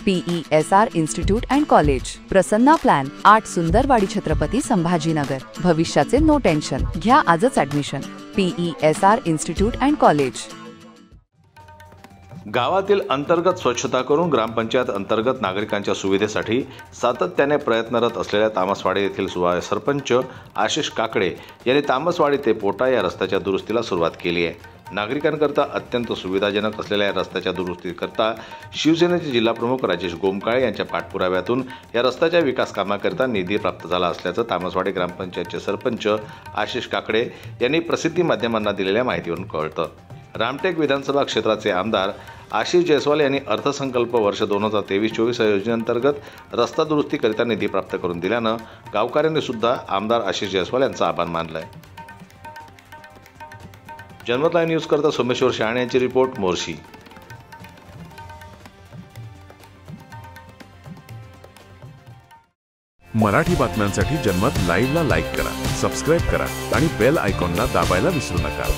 PESR institute and college, Prasanna plan, 8 Sundarwadi Chhatrapati Sambhajinagar. भविष्याचे no tension, घ्या आजच admission. PESR institute and college. गावातील अंतर्गत स्वच्छता करून ग्रामपंचायत अंतर्गत नागरिकांच्या सुविधेसाठी सातत्याने प्रयत्नरत असलेल्या तामसवाडी येथील सरपंच आशिष काकडे यांनी तामसवाडी ते पोटा या रस्त्याच्या दुरुस्तीला सुरुवात केली आहे। नागरिकांकरता अत्यंत सुविधाजनक असलेल्या या रस्त्याच्या दुरुस्तीकरता शिवसेनेचे जिल्हाप्रमुख राजेश गोमकाळे यांच्या पाठपुराव्यातून या रस्त्याच्या विकास कामाकरता निधी प्राप्त झाला असल्याचं तामसवाडी ग्रामपंचायतचे सरपंच आशिष काकडे यांनी प्रसिद्धी माध्यमांना दिलेल्या माहितीवरून कळतं। रामटेक विधानसभा क्षेत्राचे आमदार आशिष जयस्वाल यांनी अर्थसंकल्प वर्ष 2023-24 योजनेअंतर्गत रस्ता दुरुस्तीकरिता निधी प्राप्त करून दिल्यानं गावकऱ्यांनी सुद्धा आमदार आशिष जयस्वाल यांचा आभार मानलाय। जनमत लाईव्ह न्यूज करता सोमेश्वर शहाणे यांची रिपोर्ट, मोर्शी। मराठी बातम्यांसाठी जनमत लाईव्हला लाईक करा, सबस्क्राईब करा आणि बेल आयकॉनला दाबायला विसरू नका।